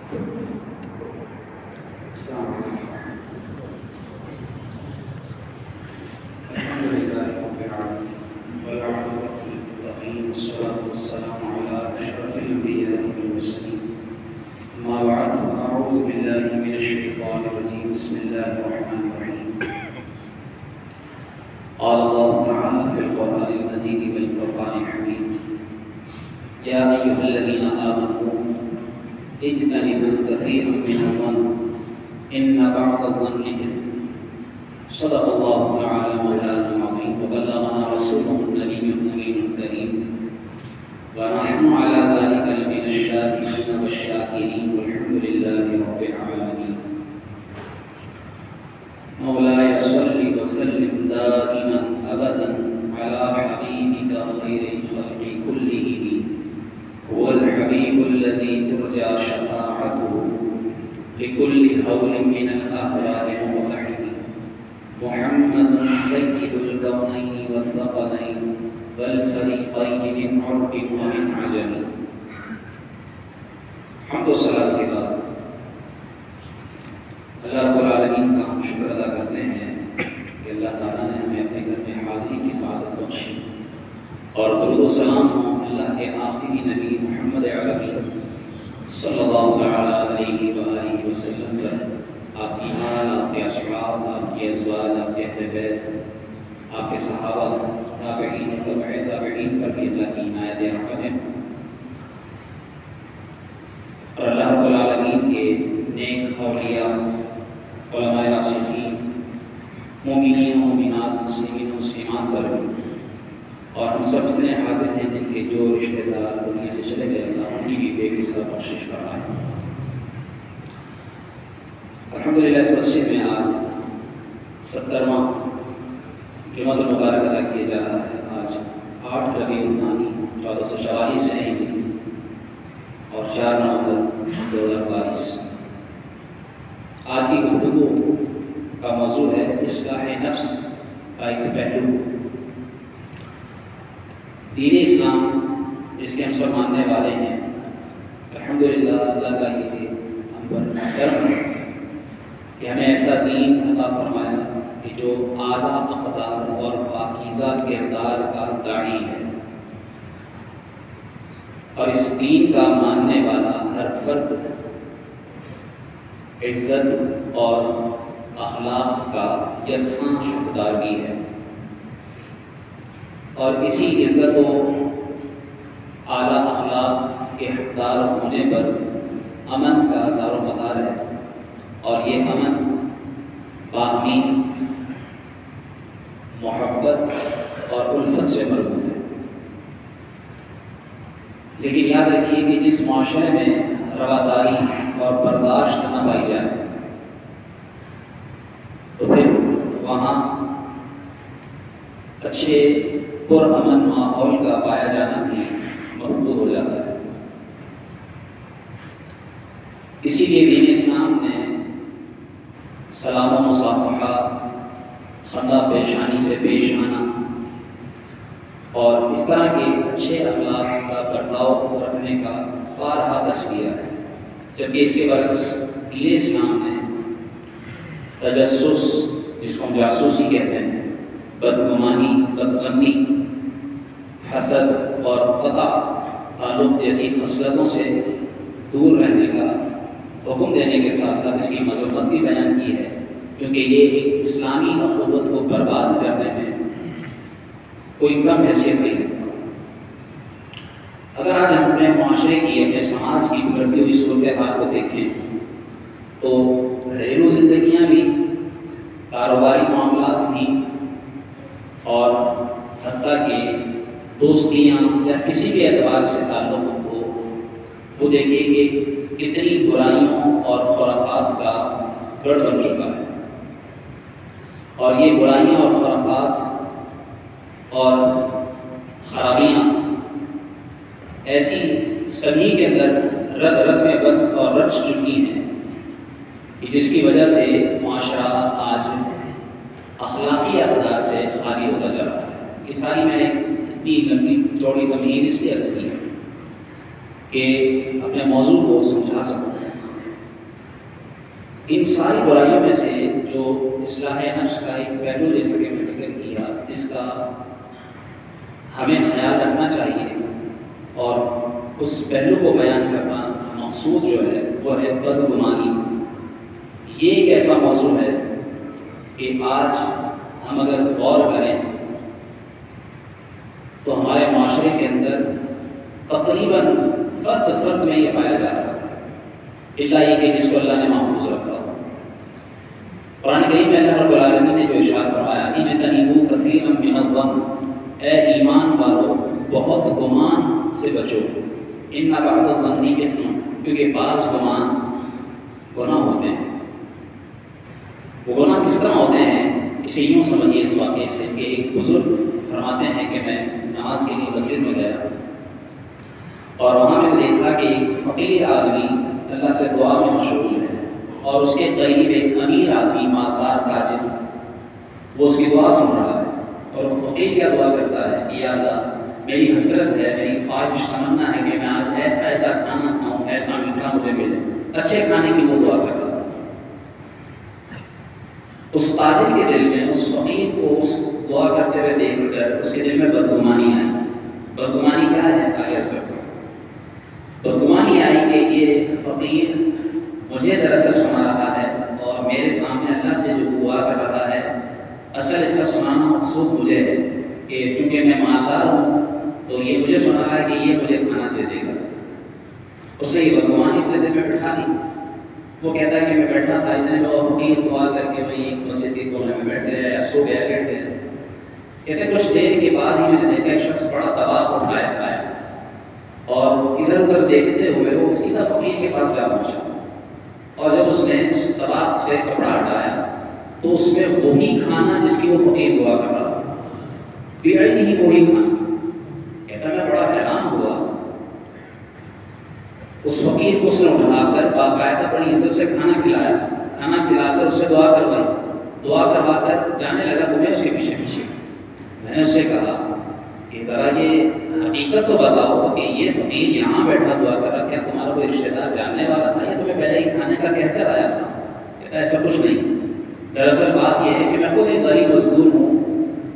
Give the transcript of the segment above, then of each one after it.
قال الله تعالى في القرآن المجيد والفرقان الحميد يا أيها الذين آمنوا اجتنبوا كثيرا من الظن إن بعض الظن إثم صدق الله تعالى مولانا العظيم وبلغنا رسوله النبي الأمين الكريم ونحن على ذلك لمن الشاهدين والشاكرين والحمد لله رب العالمين. مولاي صل وسلم دائما ابدا على حبيبك خير الخلق كلهم هو الحبيب الذي ترجى شفاعته لكل هول من الاهوال ومقتحم محمد سيد الكونين والثقلين والفريقين من عرب ومن عجم. حمد و صلاۃ کے بعد اللہ رب العالمین کا ہم شکر ادا کرتے ہیں کہ اللہ تعالیٰ نے ہمیں اپنے گھر میں حاضری کی سعادت بخشی، اور درود و سلام ہوں اللہ کے آخری نبی محمد عربی صلی اللہ علیہ وآلہ وسلم پر، آپ کی آل، آپ کے اصحاب، آپ کے ازواج، آپ کے اہل بیت، آپ کے صحابہ، تابعین، تبع تابعین پر بھی اللہ کی عنایت رحمت، اور اللہ رب العالمین کے نیک اولیاء، علماء راسخین، مومنین و مومنات، مسلمین و مسلمات پر، اور ہم سب اتنے حاضر ہیں جن کے جو رشتہ دار دنیا سے چلے گئے، اللہ ان کی بھی بے حساب بخشش فرمائے۔ الحمدللہ اس مسجد میں آج 70واں جمعہ المبارک ادا کیا جا رہا ہے۔ آج 8 ربیع الثانی 1444 سے اور 4 نومبر 2022۔ آج کی گفتگو کا موضوع ہے اصلاح نفس کا ایک پہلو۔ دین اسلام جس کے ہم سب ماننے والے ہیں، الحمدللہ اللہ کا یہ ہم پر کرم ہے کہ ہمیں ایسا دین عطا فرمایا کہ جو اعلیٰ اقدار اور پاکیزہ کردار کا داعی ہے، اور اس دین کا ماننے والا ہر فرد عزت اور اخلاق کا یکساں حقدار بھی ہے، اور اسی عزت و اعلیٰ اخلاق کے حقدار ہونے پر امن کا دار و مدار ہے، اور یہ امن باہمی محبت اور الفت سے مربوط ہے۔ لیکن یاد رکھیے کہ جس معاشرے میں رواداری اور برداشت نہ پائی جائے تو پھر وہاں اچھے پرامن ماحول کا پایا جانا بھی مفقود ہو جاتا ہے۔ اسی لیے دین اسلام نے سلام و مصافحہ، خندہ پیشانی سے پیش آنا اور اس طرح کے اچھے اخلاق کا برتاؤ رکھنے کا بارہا درس کیا ہے، جبکہ اس کے برعکس دین اسلام نے تجسس، جس کو ہم جاسوسی کہتے ہیں، بدگمانی، بدظنی، حسد اور قطع تعلق جیسی خصلتوں سے دور رہنے کا حکم دینے کے ساتھ ساتھ اس کی مذمت بھی بیان کی ہے، کیونکہ یہ ایک اسلامی اخوت کو برباد کرنے میں کوئی کم حیثیت نہیں ہے۔ اگر آج ہم اپنے معاشرے کی، اپنے سماج کی بگڑتی ہوئی صورتحال کو دیکھیں تو گھریلو زندگیاں بھی، کاروباری معاملات بھی، اور حتیٰ کہ دوستیاں یا کسی بھی اعتبار سے تعلق ہو، وہ دیکھیے کہ کتنی برائیوں اور خرافات کا گڑھ بن چکا ہے، اور یہ برائیاں اور خرافات اور خرابیاں ایسی سبھی کے اندر رگ رگ میں بس اور رچ چکی ہیں کہ جس کی وجہ سے معاشرہ آج اخلاقی اقدار سے خالی ہوتا جا رہا ہے۔ یہ ساری میں اتنی لمبی چوڑی تمہید اس لیے عرض کی ہے کہ اپنے موضوع کو سمجھا سکوں، ان ساری برائیوں میں سے جو اصلاح نفس کا ایک پہلو جیسا کہ میں ذکر کیا، جس کا ہمیں خیال رکھنا چاہیے اور اس پہلو کو بیان کرنا مقصود جو ہے وہ ہے بدگمانی۔ یہ ایک ایسا موضوع ہے کہ آج ہم اگر غور کریں تو ہمارے معاشرے کے اندر تقریباً فرد میں یہ پایا جا رہا ہے، الا یہ کہ جس کو اللہ نے محفوظ رکھا ہو۔ قرآن کریم میں اللہ رب العالمین نے جو ارشاد فرمایا، اجتنبوا کثیرا من الظن، اے ایمان والو بہت گمان سے بچو، ان بعض الظن اثم، کیونکہ بعض گمان گناہ ہوتے ہیں۔ وہ گناہ کس طرح ہوتے ہیں؟ اسے یوں سمجھیے اس واقعے سے کہ ایک بزرگ فرماتے ہیں کہ میں نماز کے لیے مسجد میں گیا اور وہاں میں نے دیکھا کہ ایک فقیر آدمی اللہ سے دعا میں مشغول ہے اور اس کے قریب ایک امیر آدمی مالدار تاجر وہ اس کی دعا سن رہا ہے، اور وہ فقیر کیا دعا کرتا ہے کہ یا اللہ میری حسرت ہے، میری خواہش تمنا ہے کہ میں آج ایسا ایسا کھانا کھاؤں، ایسا میٹھا مجھے ملے، اچھے کھانے کی وہ دعا کر رہا ہے۔ اس تاجر کے دل میں اس فقیر کو اس دعا کرتے ہوئے دیکھ کر اس کے دل میں بدگمانی آئی۔ بدگمانی کیا ہے؟ آگے سر بدگمانی آئی کہ یہ فقیر مجھے دراصل سنا رہا ہے اور میرے سامنے اللہ سے جو دعا کر رہا ہے، اصل اس کا سنانا مقصود مجھے ہے کہ چونکہ میں مالدار ہوں تو یہ مجھے سنا رہا ہے کہ یہ مجھے کھانا دے دے گا۔ اس نے یہ بدگمانی اپنے دل میں بٹھا لی۔ وہ کہتا ہے کہ میں بیٹھا تھا، اتنے میں وہ فقیر دعا کر کے وہیں مسجد کے کونے میں بیٹھ گیا یا سو گیا لیٹ گیا۔ کہتے ہیں کچھ دیر کے بعد ہی میں نے دیکھا ایک شخص بڑا طواف اٹھایا آیا اور ادھر ادھر دیکھتے ہوئے وہ سیدھا فقیر کے پاس جا پہنچا، اور جب اس نے اس طواف سے کپڑا ہٹایا تو اس میں وہی کھانا جس کی وہ فقیر دعا کر رہا تھا، بعینہ ہی وہی کھانا۔ کہتا میں بڑا حیران ہوا۔ اس فقیر کو اس نے اٹھا کر باقاعدہ بڑی عزت سے کھانا کھلایا، کھانا کھلا کر اس سے دعا کروائی، دعا کروا کر جانے لگا تو میں اس کے پیچھے پیچھے میں نے اس سے کہا کہ ذرا یہ حقیقت تو بتاؤ کہ یہ فقیر یہاں بیٹھا دعا کر رہا، کیا تمہارا کوئی رشتہ دار جاننے والا تھا یا تمہیں پہلے ہی کھانے کا کہہ کر آیا تھا؟ کہتا ایسا کچھ نہیں، دراصل بات یہ ہے کہ میں خود ایک غریب مزدور ہوں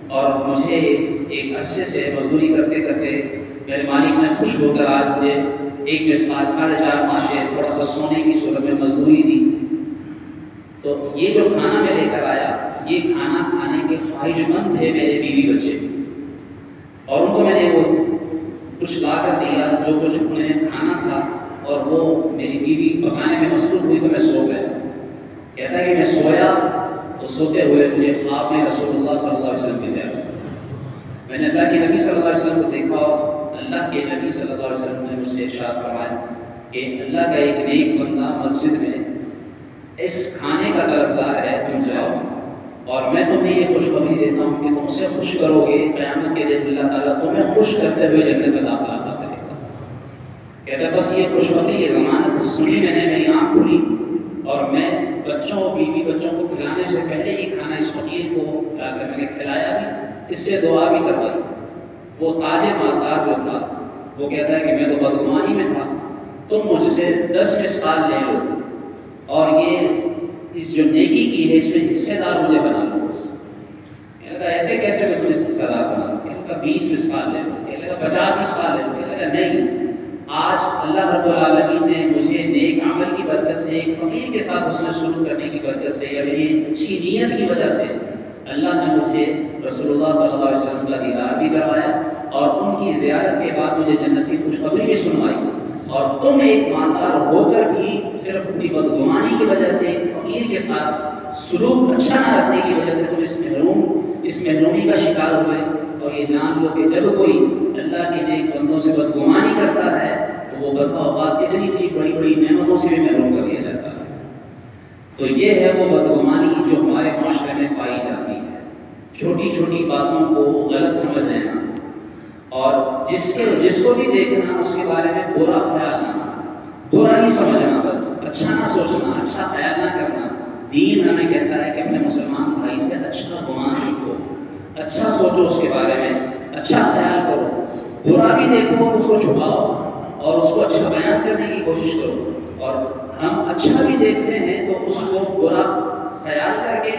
اور مجھے ایک عرصے سے مزدوری کرتے کرتے میرے مالک نے خوش ہو کر آج مجھے ایک مسقال 4.5 ماشے تھوڑا سا سونے کی صورت میں مزدوری دی، تو یہ جو کھانا میں لے کر آیا یہ کھانا کھانے کے خواہش مند تھے میرے بیوی بچے، اور ان کو میں نے وہ کچھ لا کر دیا جو کچھ انہیں کھانا تھا، اور وہ میری بیوی پکانے میں مصروف ہوئی تو میں سو گیا۔ کہتا ہے کہ میں سویا تو سوتے ہوئے مجھے خواب میں رسول اللہ صلی اللہ علیہ وسلم ملے۔ میں نے اللہ کے نبی صلی اللہ علیہ وسلم کو دیکھا اور اللہ کے نبی صلی اللہ علیہ وسلم نے مجھ سے ارشاد فرمایا کہ اللہ کا ایک نیک بندہ مسجد میں اس کھانے کا طلبگار ہے، تم جاؤ اور میں تمہیں یہ خوشخبری دیتا ہوں کہ تم اسے خوش کرو گے، قیامت کے دن اللہ تعالیٰ تمہیں خوش کرتے ہوئے جنت میں داخلہ عطا کرے گا۔ کہتا ہے بس یہ خوشخبری، یہ ضمانت سنی میں نے، میری آنکھ کھلی اور میں بچوں بیوی بچوں کو کھلانے سے پہلے یہ کھانا اس فقیر کو لا کر میں نے کھلایا بھی، اس سے دعا بھی کروائی۔ وہ تاجر مالدار جو تھا وہ کہتا ہے کہ میں تو بدگمانی میں تھا، تم مجھ سے 10 مسقال لے لو اور یہ اس جو نیکی کی ہے اس میں حصے دار مجھے بنا لو۔ بس کہتا ایسے کیسے میں تمہیں حصہ دار بنا لوں؟ کہتا 20 مسقال لے لو، کہتا 50 مسقال لے لو، کہتا نہیں، آج اللہ رب العالمین نے مجھے نیک عمل کی برکت سے، ایک فقیر کے ساتھ اس نے سلوک کرنے کی برکت سے، یا میری اچھی نیت کی وجہ سے اللہ نے مجھے رسول اللہ صلی اللہ علیہ وسلم کا دیدار بھی کروایا اور ان کی زیارت کے بعد مجھے جنت کی خوشخبری بھی سنوائی، اور تم ایک مالدار ہو کر بھی صرف اپنی بدگمانی کی وجہ سے فقیر کے ساتھ سلوک اچھا نہ رکھنے کی وجہ سے تم اس محرومی کا شکار ہوئے۔ اور یہ جان لو کہ جب کوئی اللہ کے نیک بندوں سے بدگمانی کرتا ہے تو وہ بسا اوقات اتنی بڑی بڑی نعمتوں سے بھی محروم کر دیا جاتا ہے۔ تو یہ ہے وہ بدگمانی جو ہمارے معاشرے میں پائی جاتی ہے، چھوٹی چھوٹی باتوں کو غلط سمجھ لینا اور جس کو بھی دیکھنا اس کے بارے میں برا خیال نہ، برا ہی سمجھنا، بس اچھا نہ سوچنا، اچھا خیال نہ کرنا۔ دین ہمیں کہتا ہے کہ اپنے مسلمان بھائی سے اچھا گمان رکھو، اچھا سوچو اس کے بارے میں، اچھا خیال کرو، برا بھی دیکھو اس کو چھپاؤ اور اس کو اچھا بیان کرنے کی کوشش کرو۔ اور ہم ہم اچھا بھی دیکھتے ہیں تو اس کو برا خیال کر کے،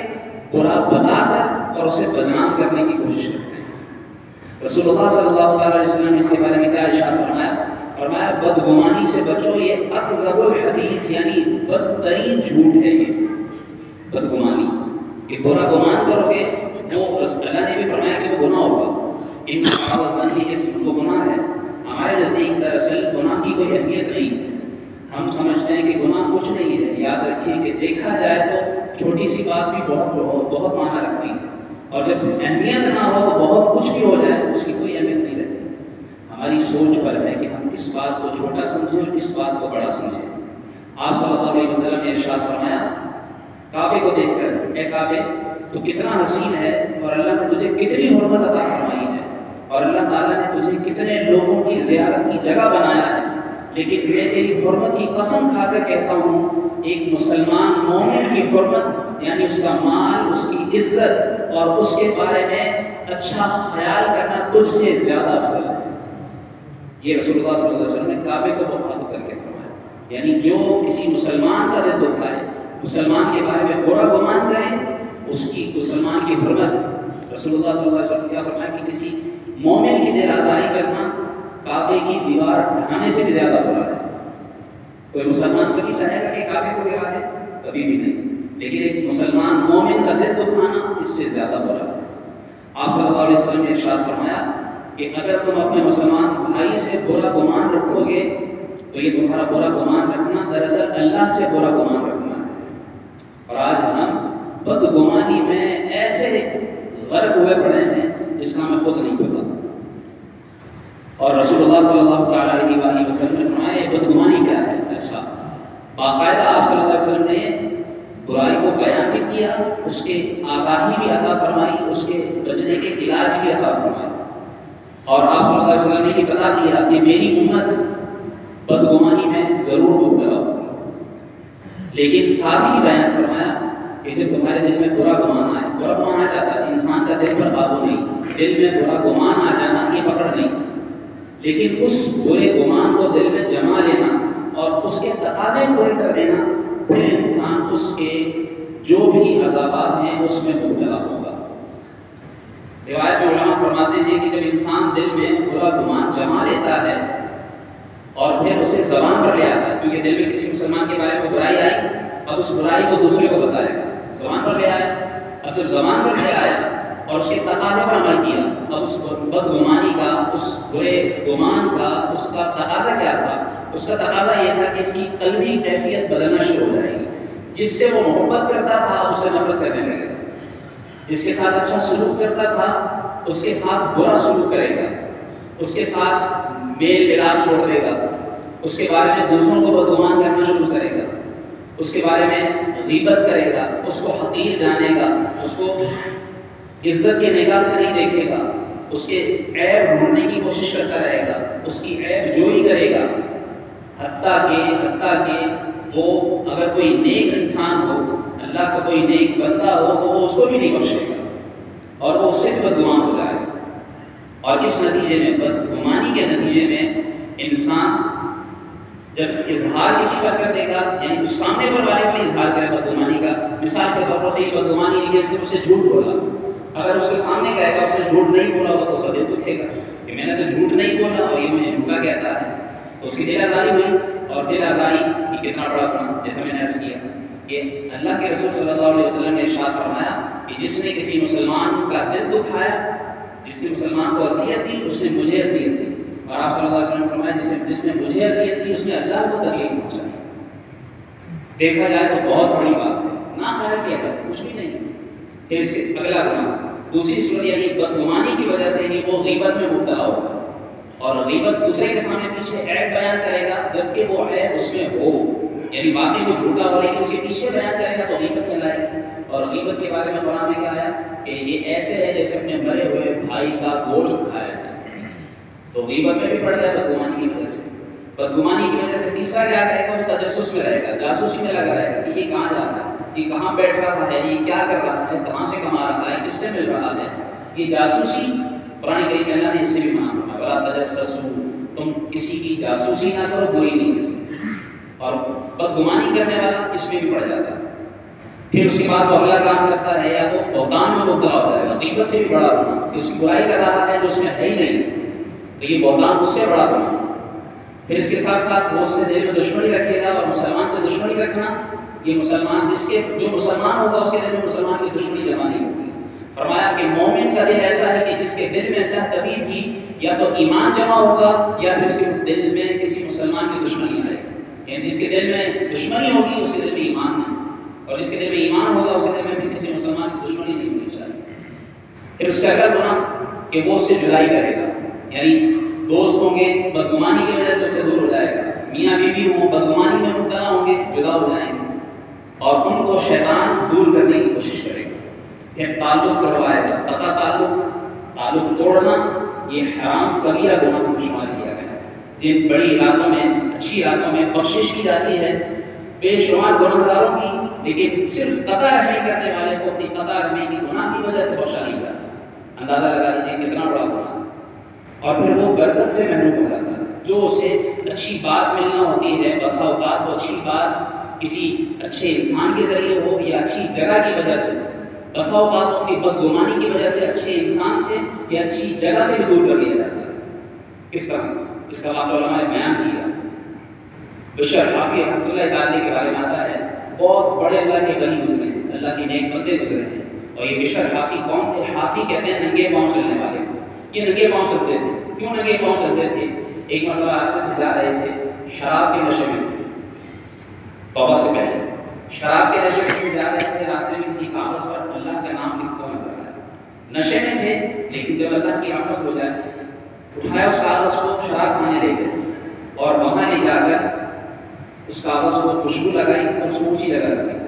برا بتا کر اور اسے بدنام کرنے کی کوشش کرتے ہیں۔ رسول اللہ صلی اللہ علیہ وسلم نے اس کے بارے میں کیا ارشاد فرمایا بدگمانی سے بچو، یہ اکذب الحدیث یعنی بدترین جھوٹ ہے۔ یہ بدگمانی کہ برا گمان کرو گے، وہ اللہ نے بھی فرمایا کہ وہ گناہ ہوگا، ان وہ گناہ ہے۔ ہمارے نزدیک دراصل گناہ کی کوئی اہمیت نہیں، ہم سمجھتے ہیں کہ گناہ کچھ نہیں ہے۔ یاد رکھیے کہ دیکھا جائے تو چھوٹی سی بات بھی بہت معنی رکھتی ہے، اور جب اہمیت نہ ہو تو بہت کچھ بھی ہو جائے اس کی کوئی اہمیت نہیں رہتی۔ ہماری سوچ پر ہے کہ ہم اس بات کو چھوٹا سمجھیں اور اس بات کو بڑا سمجھیں۔ آپ صلی اللہ علیہ وسلم نے ارشاد فرمایا کعبے کو دیکھ کر، اے کعبے تو کتنا حسین ہے، اور اللہ نے تجھے کتنی حرمت عطا فرمائی ہے، اور اللہ تعالیٰ نے تجھے کتنے لوگوں کی زیارت کی جگہ بنایا ہے، لیکن میں تیری حرمت کی قسم کھا کر کہتا ہوں ایک مسلمان مومن کی حرمت یعنی اس کا مال، اس کی عزت اور اس کے بارے میں اچھا خیال کرنا تجھ سے زیادہ افضل ہے۔ یہ رسول اللہ صلی اللہ علیہ وسلم نے کعبے کو مخاطب کر کے فرمایا، یعنی جو کسی مسلمان کا دل دکھائے، مسلمان کے بارے میں برا گمان کرے، اس کی مسلمان کی حرمت، رسول اللہ صلی اللہ علیہ وسلم کیا فرمایا کہ کسی مومن کی دل آزاری کرنا کعبے کی دیوار ڈھانے سے بھی زیادہ برا ہے۔ کوئی مسلمان کبھی چاہے گا کہ کعبے کو گرا دے؟ کبھی بھی نہیں، لیکن ایک مسلمان مومن کا دل دکھانا اس سے زیادہ برا ہے۔ آپ صلی اللہ علیہ وسلم نے ارشاد فرمایا کہ اگر تم اپنے مسلمان بھائی سے برا گمان رکھو گے تو یہ تمہارا برا گمان رکھنا دراصل اللہ سے برا گمان رکھنا ہے۔ اور آج ہم بدگمانی میں ایسے غرق ہوئے پڑے ہیں جس کا ہمیں خود نہیں پتا، اور رسول اللہ صلی اللہ علیہ وآلہ وسلم نے فرمایا یہ بدگمانی کیا ہے؟ اچھا، باقاعدہ آپ صلی اللہ علیہ وسلم نے برائی کو بیان بھی کیا، اس کے آگاہی بھی عطا فرمائی، اس کے بچنے کے علاج بھی عطا فرمائی، اور آپ صلی اللہ علیہ وسلم نے یہ بتا دیا کہ میری امت بدگمانی میں ضرور مبتلا ہوگی، لیکن ساتھ ہی بیان فرمایا کہ جب تمہارے دل میں برا گمان آئے، برا گمان آ جاتا ہے، انسان کا دل پر قابو نہیں، دل میں برا گمان آ جانا یہ پکڑ نہیں، لیکن اس برے گمان کو دل میں جما لینا اور اس کے تقاضے پورے کر دینا، پھر انسان اس کے جو بھی عذابات ہیں اس میں مبتلا ہوگا۔ روایت میں علماء فرماتے ہیں کہ جب انسان دل میں برا گمان جما لیتا ہے اور پھر اسے زبان پر لے آتا ہے، کیونکہ دل میں کسی مسلمان کے بارے میں برائی آئی، اب اس برائی کو دوسرے کو بتائے گا، زبان پر لے آیا، اب جب زبان پر لے آیا اور اس کے تقاضے پر عمل کیا، اب اس بدگمانی کا، اس برے گمان کا اس کا تقاضا کیا تھا؟ اس کا تقاضا یہ تھا کہ اس کی قلبی کیفیت بدلنا شروع ہو جائے گی، جس سے وہ محبت کرتا تھا اس سے نفرت کرنے لگے گا، جس کے ساتھ اچھا سلوک کرتا تھا اس کے ساتھ برا سلوک کرے گا، اس کے ساتھ میل ملاپ چھوڑ دے گا، اس کے بارے میں دوسروں کو بدگمان کرنا شروع کرے گا، اس کے بارے میں غیبت کرے گا، اس کو حقیر جانے گا، اس کو عزت کی نگاہ سے نہیں دیکھے گا، اس کے عیب ڈھونڈنے کی کوشش کرتا رہے گا، اس کی عیب جوئی کرے گا، حتیٰ کہ وہ اگر کوئی نیک انسان ہو، اللہ کا کوئی نیک بندہ ہو تو وہ اس کو بھی نہیں بخشے گا اور وہ اس سے بھی بدگمان ہو جائے گا۔ اور اس نتیجے میں، بدگمانی کے نتیجے میں، انسان جب اظہار کسی پر کر دے گا، یعنی اس سامنے پر والے پر اظہار کرے بدگمانی کا، مثال کے طور پر سے یہ بدگمانی ہے کہ اس نے مجھ سے جھوٹ بولا، اگر اس کے سامنے کہے گا اس نے جھوٹ نہیں بولا ہوگا تو اس کا دل دکھے گا کہ میں نے تو جھوٹ نہیں بولا اور یہ مجھے جھوٹا کہتا ہے، تو اس کی دل آزاری ہوئی، اور دل آزاری کی کتنا بڑا گناہ، جیسا میں نے عرض کیا کہ اللہ کے رسول صلی اللہ علیہ وسلم نے ارشاد فرمایا کہ جس نے کسی مسلمان کا دل دکھایا، جس نے مسلمان کو اذیت دی اس نے مجھے اذیت دی، اور آپ صلی اللہ علیہ وسلم نے فرمایا جس نے مجھے اذیت دی اس نے اللہ کو تکلیف پہنچائی۔ دیکھا جائے تو بہت بڑی بات ہے، نہ خیال کیا تھا کچھ بھی نہیں۔ پھر اس کے اگلا گناہ، دوسری صورت یعنی بدگمانی کی وجہ سے ہی وہ غیبت میں مبتلا ہوگا، اور غیبت دوسرے کے سامنے پیچھے عیب بیان کرے گا جبکہ وہ عیب اس میں ہو، یعنی باتیں وہ جھوٹا ہو رہی ہے اس کے پیچھے بیان کرے گا تو غیبت کہلائے گی۔ اور غیبت کے بارے میں قرآن میں کیا آیا کہ یہ ایسے ہے جیسے اپنے مرے ہوئے بھائی کا گوشت کھایا جائے، تو غیبت میں بھی پڑ جائے بدگمانی کی وجہ سے۔ بدگمانی کی وجہ سے تیسرا کیا کرے گا، وہ تجسس میں رہے گا، جاسوسی میں لگا رہے گا کہ یہ کہاں جا رہا ہے، یہ کہاں بیٹھ رہا ہے، یہ کیا کر رہا ہے، کہاں سے کما رہا ہے، کس سے مل رہا ہے۔ یہ جاسوسی قرآن کریم میں اللہ نے اس سے بھی منع فرمایا، وَلَا تَجَسَّسُوا، تم کسی کی جاسوسی نہ کرو بری نیت سے۔ اور بدگمانی کرنے والا اس میں بھی پڑ جاتا ہے۔ پھر اس کے بعد وہ اگلا کام کرتا ہے، یا تو بہتان میں مبتلا ہو جائے گا، غیبت سے بھی بڑا گناہ، اس کی برائی کر رہا ہے جو اس میں ہے ہی نہیں، تو یہ بہتان اس سے بڑا گناہ۔ پھر اس کے ساتھ ساتھ وہ اس سے دل میں دشمنی رکھے گا، اور مسلمان سے دشمنی رکھنا، یہ مسلمان جو مسلمان ہوگا اس کے دل میں مسلمان کی دشمنی جمع نہیں ہوگی۔ فرمایا کہ مومن کا دل ایسا ہے کہ جس کے دل میں اللہ کبھی بھی یا تو ایمان جمع ہوگا یا پھر اس کے دل میں کسی مسلمان کی دشمنی آئے گی، یعنی جس کے دل میں دشمنی ہوگی اس کے دل میں ایمان نہیں، اور جس کے دل میں ایمان ہوگا اس کے دل میں بھی کسی مسلمان کی دشمنی نہیں ہونی چاہیے۔ پھر اس سے اگر گناہ کہ وہ اس سے جدائی کرے گا، یعنی دوست ہوں گے بدگمانی کی وجہ سے اس سے دور ہو جائے گا، میاں بیوی ہوں بدگمانی میں مبتلا ہوں گے جدا ہو جائیں گے، اور ان کو شیطان دور کرنے کی کوشش کرے گا۔ پھر تعلق کروائے گا، قطع تعلق توڑنا یہ حرام کبیرہ گناہ کو شمار کیا گیا ہے۔ جن بڑی راتوں میں اچھی راتوں میں بخشش کی جاتی ہے بے شمار گناہ گاروں کی، لیکن صرف قطع رحمی کرنے والے کو اپنی قطع رحمی کی گناہ کی وجہ سے بخشا نہیں جاتا۔ اندازہ لگا لیجیے کتنا بڑا گناہ، اور پھر وہ برکت سے محروم ہو جاتا ہے۔ جو اسے اچھی بات ملنا ہوتی ہے، بسا اوقات وہ اچھی بات کسی اچھے انسان کے ذریعے ہو یا اچھی جگہ کی وجہ سے، بسا اوقات اپنی بدگمانی کی وجہ سے اچھے انسان سے یا اچھی جگہ سے بھی دور کر لیا جاتا ہے۔ کس طرح؟ اس کا واقعہ علماء نے بیان کیا۔ بشر حافی رحمۃ اللہ تعالی کے بارے میں آتا ہے، بہت بڑے اللہ کے ولی گزرے ہیں، اللہ کے نیک بندے گزرے ہیں، اور یہ بشر حافی کون تھے؟ حافی کہتے ہیں ننگے پاؤں چلنے والے۔ یہ ننگے پاؤں چلتے تھے، کیوں ننگے پاؤں چلتے تھے؟ ایک مرتبہ راستے سے جا رہے تھے، شراب کے نشے میں، توبہ سے پہلے شراب کے نشے میں جا رہے تھے، راستے میں کسی کاغذ پر اللہ کا نام لکھا نظر آیا، نشے میں تھے، لیکن جب اللہ کی رحمت ہو جائے اٹھایا اس کاغذ کو، شراب کھانے لے گئے، اور وہاں لے جا کر اس کاغذ کو خوشبو لگائی اور اس کو اونچی جگہ رکھی،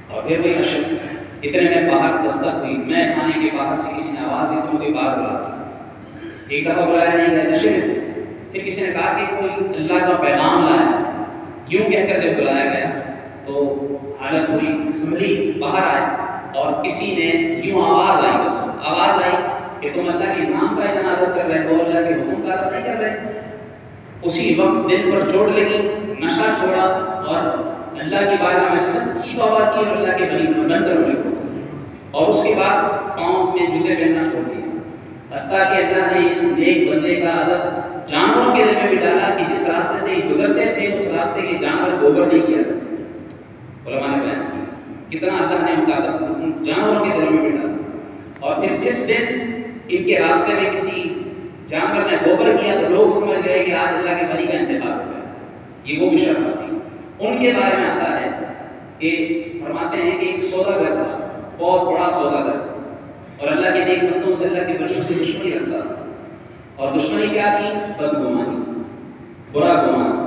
اور پھر وہی نشے اتنے میں باہر دستک ہوئی، میں کھانے کے باہر سے کسی نے آواز دی تو کوئی باہر بلا دی، ایک دفعہ بلایا نہیں گیا، نشے میں تھے، پھر کسی نے کہا کہ کوئی اللہ کا پیغام لایا، یوں کہہ کر جب بلایا گیا تو حالت ہوئی سنبھلی، باہر آئے، اور کسی نے یوں آواز آئی، بس آواز آئی کہ تم اللہ کے نام کا اتنا عادت کر رہے ہو، اللہ کے حکم کا عادت نہیں کر رہے۔ اسی وقت دل پر چوٹ لگی، نشہ چھوڑا اور اللہ کی بارگاہ میں سچی توبہ کی اور اللہ کے قریب میں بن کر شروع ہوا، اور اس کے بعد پاؤں میں جوتے پہننا چھوڑ دیا، حتیٰ کہ اللہ نے اس نیک بندے کا عادت جانوروں کے دل میں بھی ڈالا کہ جس راستے سے یہ گزرتے تھے اس راستے کے جانور گوبر نہیں کیا تھا۔ علماء نے بیان کیا کتنا اللہ نے ان کا عادت جانوروں کے دل میں بھی ڈالا، اور پھر جس دن ان کے راستے میں کسی جانور نے گوبر کیا تو لوگ سمجھ گئے کہ آج اللہ کے ولی کا انتخاب ہو گیا۔ یہ وہ بشر تھی، ان کے بارے میں آتا ہے کہ فرماتے ہیں کہ ایک سوداگر تھا، بہت بڑا سوداگر، اور اللہ کے نیک بندوں سے، اللہ کے ولیوں سے دشمنی رکھتا تھا، اور دشمنی کیا تھی؟ بدگمانی، برا گمان۔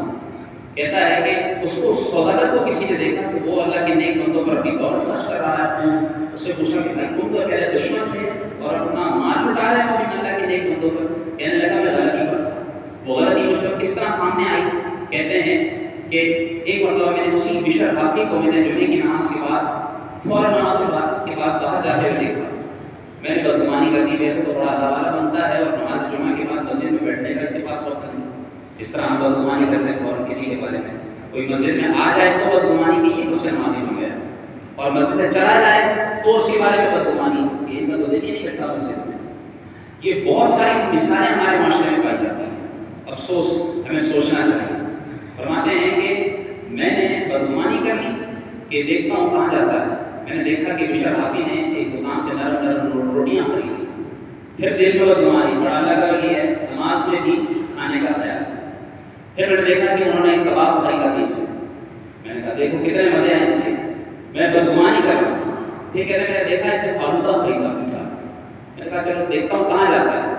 کہتا ہے کہ اس کو سوداگر کو کسی نے دیکھا کہ وہ اللہ کے نیک بندوں پر اپنی دولت خرچ کر رہا ہے، اس سے پوچھا کہ بھائی تم تو پہلے دشمن تھے اور اپنا مال لٹا رہے ہو اللہ کے نیک بندوں پر۔ کہنے لگا میں غلطی پر، وہ غلطی مجھ پر کس طرح سامنے آئی؟ کہتے ہیں کہ ایک مرتبہ میں نے اسی بشر حافی کو میں نے جمعے کی نماز کے بعد فوراً نماز کے بعد باہر جاتے ہوئے دیکھا۔ میں نے بدگمانی کر دی، ویسے تو بڑا اللہ والا بنتا ہے اور نماز جمعہ کے بعد مسجد میں بیٹھنے کا اس کے پاس وقت نہیں، اس طرح ہم بدگمانی کرتے ہیں فوراً کسی کے بارے میں، کوئی مسجد میں آ جائے تو بدگمانی کی، تو سے نمازی ہو گیا، اور مسجد سے چلا جائے تو اس کے بارے میں بدگمانی، یہ اتنا تو دل ہی نہیں رکھتا مسجد میں۔ یہ بہت ساری مثالیں ہمارے معاشرے میں پائی جاتی ہیں، افسوس ہمیں سوچنا چاہیے۔ فرماتے ہیں کہ میں نے بدگمانی کر لی کہ دیکھتا ہوں کہاں جاتا ہے، میں نے دیکھا کہ بشر حافی نے ایک دکان سے نرم نرم روٹیاں خریدی، پھر دل میں بدگمانی، بڑا اللہ کا ولی ہے، نماز میں بھی کھانے کا خیال، پھر میں نے دیکھا کہ انہوں نے ایک کباب خریدا تھی اسے، میں نے کہا دیکھو کتنے مزے ہیں اس سے، میں بدگمانی کر رہا ہوں، پھر کہتے میں نے دیکھا اسے فالودہ خریدا میٹھا، میں نے کہا چلو دیکھتا ہوں کہاں جاتا ہے،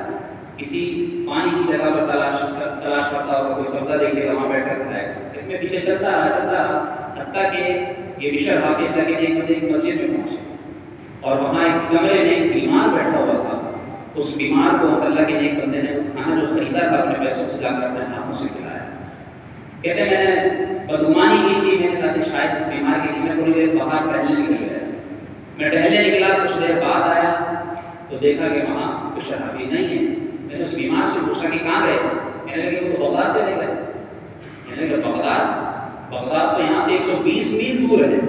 کسی پانی کی جگہ پر تلاش کرتا ہوگا، کوئی سبزہ دیکھے گا وہاں بیٹھ کر کھائے گا، اس میں پیچھے چلتا رہا، حتیٰ کہ یہ بشر حافی اللہ کے ایک بندے ایک مسجد میں پہنچے، اور وہاں ایک کمرے میں ایک بیمار بیٹھا ہوا تھا، اس بیمار کو اس اللہ کے ایک بندے نے کھانا جو خریدا تھا اپنے پیسوں سے جا کر اپنے ہاتھوں سے کھلایا۔ کہتے ہیں میں نے بدگمانی کی تھی، میں نے کہا کہ شاید اس بیمار کے لیے میں تھوڑی دیر باہر ٹہلنے نکل گیا، میں ٹہلنے نکلا، کچھ دیر بعد آیا تو دیکھا کہ وہاں بشر حافی نہیں ہے۔ میں نے اس بیمار سے پوچھا کہ کہاں گئے؟ کہنے لگے وہ تو بغداد چلے گئے۔ کہنے لگے بغداد؟ بغداد تو یہاں سے 120 میل دور ہے،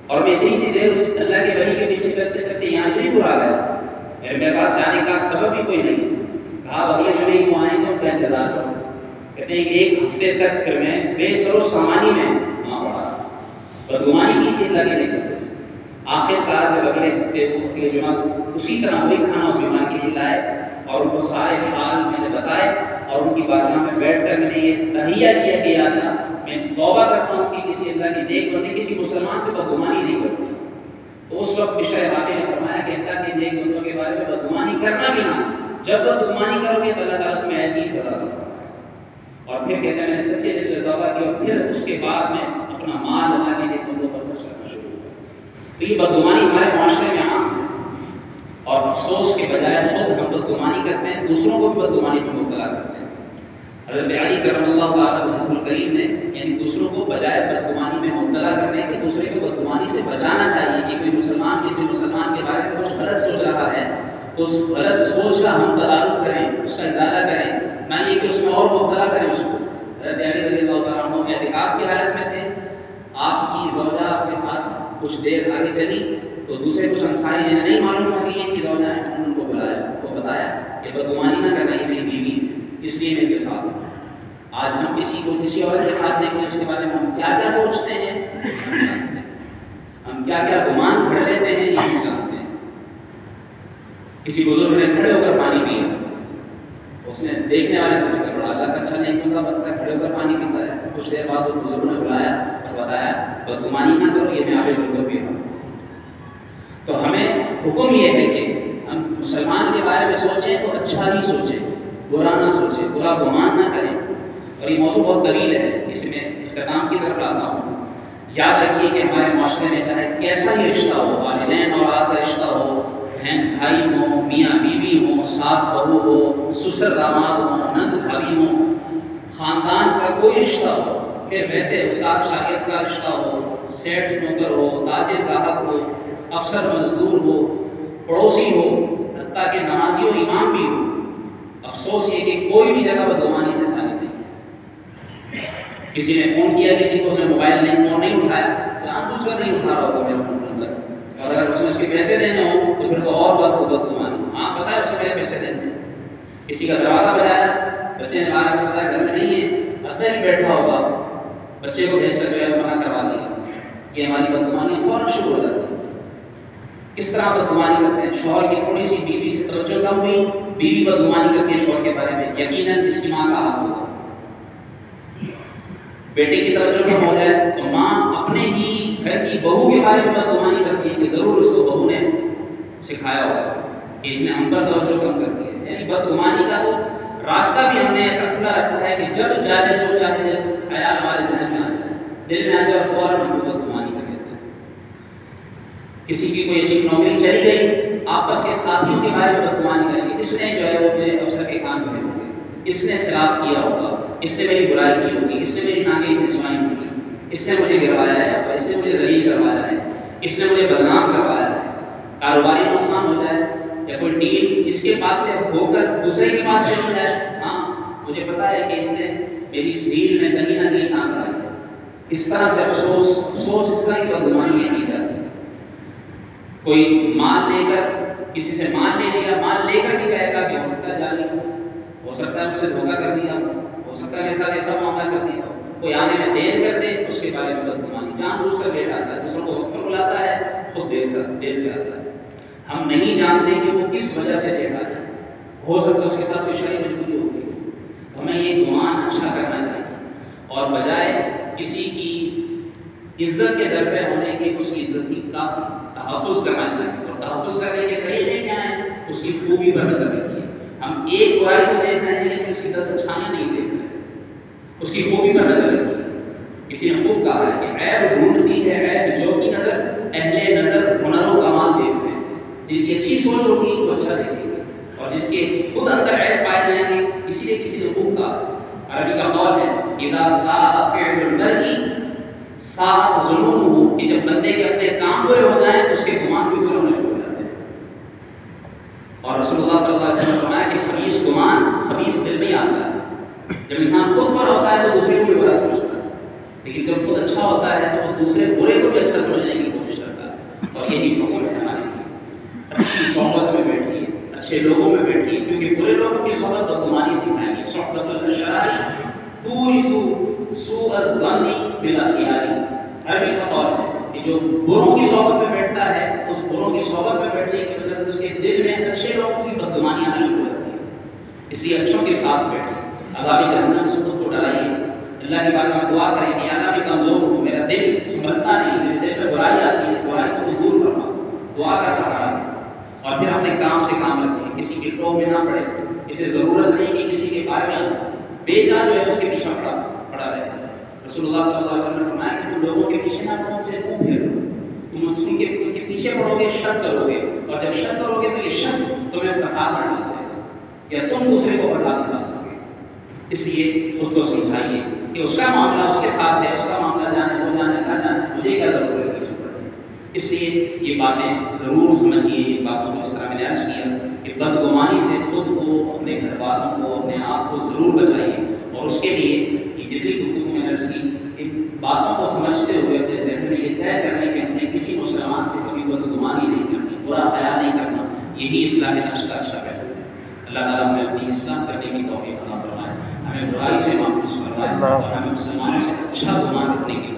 اور میں اتنی سی دیر اللہ کے ولی کے پیچھے چلتے چلتے یہاں اتنی دور آ گیا، میرے پاس جانے کا سبب بھی کوئی نہیں۔ کہا اگلے جو نہیں وہ آئیں گے ان کا انتظار کرو۔ کہتے ہیں کہ ایک ہفتے تک پھر میں بے سر و سامانی میں وہاں پڑا، بدگمانی کی تھی اللہ کے نعمت سے۔ آخر کار جب اگلے ہفتے وہ اگلے جمعہ اسی طرح وہی کھانا اس بیمار کے لیے لائے اور ان کو سارے حال میں نے بتائے، اور ان کی بارگاہ میں بیٹھ کر میں نے یہ تحیہ کیا کہ یا اللہ میں توبہ کرتا ہوں کہ کسی اللہ کے نیک بندے کسی مسلمان سے بدگمانی نہیں کرتی۔ تو اس وقت بشر واقعہ نے فرمایا کہ اللہ کے نیک بندوں کے بارے میں بدگمانی کرنا بھی نہ، جب بدگمانی کرو گے تو اللہ تعالیٰ تمہیں ایسی ہی سزا دے گا۔ اور پھر کہتے ہیں میں نے سچے دل سے توبہ کی، اور پھر اس کے بعد میں اپنا مال اللہ کے نیک بندوں پر خرچ کرنا شروع کیا۔ تو یہ بدگمانی ہمارے معاشرے میں عام ہے، اور افسوس کے بجائے خود ہم بدگمانی کرتے ہیں، دوسروں کو بھی بدگمانی میں مبتلا کرتے ہیں۔ حضرت علی کرم اللہ تعالیٰ وجہہ الکریم نے یعنی دوسروں کو بجائے بدگمانی میں مبتلا کرنے کے دوسرے کو بدگمانی سے بچانا چاہیے کہ کوئی مسلمان کسی مسلمان کے بارے میں کچھ غلط سوچ رہا ہے تو اس غلط سوچ کا ہم تدارک کریں، اس کا ازالہ کریں، نہ یہ کہ اس میں اور مبتلا کریں اس کو۔ حضرت علی رضی اللہ تعالیٰ عنہ اعتکاف کی حالت میں تھے، آپ کی زوجہ آپ کے ساتھ کچھ دیر آگے چلی تو دوسرے کچھ انصاری جنہیں نہیں معلوم ہوا کہ یہ ان کی زوجہ ہے، انہوں نے ان کو بلایا، ان کو بتایا کہ بدگمانی نہ کرنا، یہ میری بیوی ہے، اس لیے میں ان کے ساتھ ہوں۔ آج ہم کسی کو کسی عورت کے ساتھ دیکھیں اس کے بارے میں ہم کیا کیا سوچتے ہیں، ہم کیا کیا گمان گھڑ لیتے ہیں، یہ ہم جانتے ہیں۔ کسی بزرگ نے کھڑے ہو کر پانی پیا، اس نے دیکھنے والے سے ذکر پڑا اللہ کا اچھا نہیں ہوگا بندہ کھڑے ہو کر پانی پیتا ہے۔ کچھ دیر بعد اس بزرگ نے بلایا اور بتایا بدگمانی نہ کرو، یہ میں آگے سمجھو پی رہا ہوں۔ تو ہمیں حکم یہ ہے کہ ہم مسلمان کے بارے میں سوچیں تو اچھا ہی سوچیں، برا نہ سوچیں، برا گمان نہ کریں۔ اور یہ موضوع بہت طویل ہے، اس میں اختتام کی طرف لاتا ہوں۔ یاد رکھیے کہ ہمارے معاشرے میں چاہے کیسا ہی رشتہ ہو، والدین اولاد کا رشتہ ہو، بہن بھائی ہو، میاں بیوی ہو، ساس بہو ہو، سسر داماد ہو، نند بھابھی ہو، خاندان کا کوئی رشتہ ہو، پھر ویسے استاد شاگرد کا رشتہ ہو، سیٹھ نوکر ہو، تاجر گاہک ہو، افسر مزدور ہو، پڑوسی ہو، حتیٰ کہ نمازی و امام بھی ہو، افسوس یہ کہ کوئی بھی جگہ بدگمانی سے خالی نہیں۔ کسی نے فون کیا کسی کو، اس نے موبائل فون نہیں اٹھایا، جان بوجھ کر نہیں اٹھا رہا ہوگا میرا فون نمبر، اور اگر اس میں اس کے پیسے دینے ہوں تو پھر تو اور بات ہو بدگمانی۔ ہاں پتہ ہے اس کو میرے پیسے دینے ہیں۔ کسی کا دروازہ بجایا، بچے نے باہر پتا ہے گھر میں نہیں ہے، اندر ہی بیٹھا ہوگا، بچے کو بھیج کر جو ہے منع کروا دیا، یہ ہماری بدگمانی فوراً شروع ہو جاتی ہے۔ کس طرح بدگمانی کرتے ہیں؟ شوہر کی تھوڑی سی بیوی سے توجہ کم ہوئی، بیوی بدگمانی کرتی ہے شوہر کے بارے میں، یقیناً اس کی ماں کا ہاتھ ہوگا۔ بیٹے کی توجہ کم ہو جائے تو ماں اپنے ہی گھر کی بہو کے بارے میں بدگمانی کرتی ہے کہ ضرور اس کو بہو نے سکھایا ہوگا کہ اس نے ہم پر توجہ کم کر دی ہے۔ یعنی بدگمانی کا تو راستہ بھی ہم نے ایسا کھلا رکھا ہے کہ جب چاہے جو چاہے خیال ہمارے ذہن میں آ جائے، دل میں آ جائے اور فوراً ہم کو بدگمانی کر دیتے ہیں۔ کسی کی کوئی اچھی نوکری چلی گئی، آپس کے ساتھیوں کے بارے میں بدگمانی کریں گے، اس نے جو ہے وہ میرے افسر کے کام میں ہوں گے، اس نے خلاف کیا ہوگا، اس نے میری برائی کی ہوگی، اس نے میری ناگے کھنچوائی ہوگی، اس نے مجھے گروایا ہے، اور اس نے مجھے ذلیل کروایا ہے، اس نے مجھے بدنام کروایا ہے۔ کاروباری نقصان ہو جائے یا کوئی ڈیل اس کے پاس سے ہو کر دوسرے کے پاس سے ہو جائے، ہاں مجھے پتا ہے کہ اس نے میری اس ڈیل میں کہیں نہ کہیں نام کرائی ہے، اس طرح سے افسوس اس طرح کی بدگمانی کی جاتی ہے۔ کوئی مال لے کر کسی سے مال لے لیا، مال لے کر بھی کہے گا کہ ہو سکتا ہے جالی ہو سکتا ہے اس سے دھوکہ کر دیا ہو سکتا ہے میرے ساتھ ایسا معاملہ کر دیا ہو، کوئی آنے میں دیر کر دے اس کے بارے میں بدگمانی، جان بوجھ کر لیٹ آتا ہے، دوسروں کو وقت پر بلاتا ہے، خود دیر سے آتا ہے۔ ہم نہیں جانتے کہ وہ کس وجہ سے لیٹ آتا ہے، ہو سکتا ہے اس کے ساتھ کوئی شرعی مجبوری ہوگی۔ ہمیں یہ گمان اچھا کرنا چاہیے اور بجائے کسی کی عزت کے در پہ ہونے کے اس کی عزت کی کافی تحفظ کرنا چاہیے، اور تحفظ کرنے کے طریقے کیا ہیں؟ اس کی خوبی پر نظر رکھیے۔ ہم ایک برائی کو دیکھ رہے ہیں لیکن اس کی 10 اچھائیاں نہیں دیکھ رہے، اس کی خوبی پر نظر رکھیے۔ کسی نے خوب کہا ہے کہ عیب ڈھونڈتی ہے عیب جو کی نظر، اہل نظر ہنر و کمال دیکھ رہے ہیں، جن کی اچھی سوچ ہوگی وہ اچھا دیکھیں گے، اور جس کے خود اندر عیب پائے جائیں گے، اسی لیے کسی نے خوب کہا، عربی کا قول ہے اذا ساء فعل المرء ساءت ظنونہ، کہ جب بندے کے اپنے کام برے ہو جائیں تو اس کے گمان بھی برے ہونا شروع ہو جاتے ہیں۔ اور رسول اللہ صلی اللہ علیہ وسلم نے فرمایا کہ خبیث گمان خبیث دل میں آتا ہے، جب انسان خود برا ہوتا ہے تو دوسرے کو بھی برا سمجھتا ہے، لیکن جب خود اچھا ہوتا ہے تو وہ دوسرے برے کو بھی اچھا سمجھنے کی کوشش کرتا ہے. اور یہی حکم ہے ہمارے لیے. اچھی صحبت میں بیٹھیے, اچھے لوگوں میں بیٹھیے, کیونکہ برے لوگوں کی صحبت بدگمانی سکھائیں گے. صحبت الاشرار تورث سوء الظن بالاخیار. عربی کا قول ہے کہ جو بروں کی صحبت میں بیٹھتا ہے, اس بروں کی صحبت میں بیٹھنے کی وجہ سے اس کے دل میں اچھے لوگوں کی بدگمانی آنا شروع ہو جاتی ہے. اس لیے اچھوں کے ساتھ بیٹھیں. عذاب جہنم سے خود کو ڈرائیے. اللہ کے بارے میں دعا کریں کہ اللہ میں کمزور ہوں, میرا دل سنبھلتا نہیں, میرے دل میں برائی آتی ہے, اس برائی کو دور فرما. دعا کا سہارا دیں اور پھر اپنے کام سے کام رکھیں. کسی کے ٹوہ میں نہ پڑے. اسے ضرورت نہیں کہ کسی کے بارے میں بے جا جو ہے اس کے پیچھے پڑا رہے. رسول اللہ صلی اللہ علیہ وسلم نے فرمایا کہ تم لوگوں کے پیچھے نہ پڑو, سے منہ پھیر لو. تم ان کے پیچھے پڑو گے, شک کرو گے, اور جب شک کرو گے تو یہ شک تمہیں فساد میں ڈال دے گا, یا تم دوسرے کو فساد میں ڈال دو گے. اس لیے خود کو سمجھائیے کہ اس کا معاملہ اس کے ساتھ ہے, اس کا معاملہ جانے وہ جانے نہ جانے, مجھے کیا ضرورت ہے اس پر. اس لیے یہ باتیں ضرور سمجھیے. یہ باتوں کو اس طرح میں نے عرض کیا کہ بدگمانی سے خود کو, اپنے گھر والوں کو, اپنے آپ کو ضرور بچائیے. اور اس کے لیے یہ جتنی گفتگو میں عرض کی, ان باتوں کو سمجھتے ہوئے اپنے ذہن میں یہ طے کرنے کہ ہم نے کسی مسلمان سے کبھی بدگمانی نہیں کرنی, برا خیال نہیں کرنا, یہی اصلاح نفس کا اچھا پہلو ہے. اللہ تعالیٰ ہمیں اپنی اصلاح کرنے کی توفیق عطا فرمائے, ہمیں برائی سے محفوظ فرمائے, اور ہمیں مسلمانوں سے اچھا گمان رکھنے کی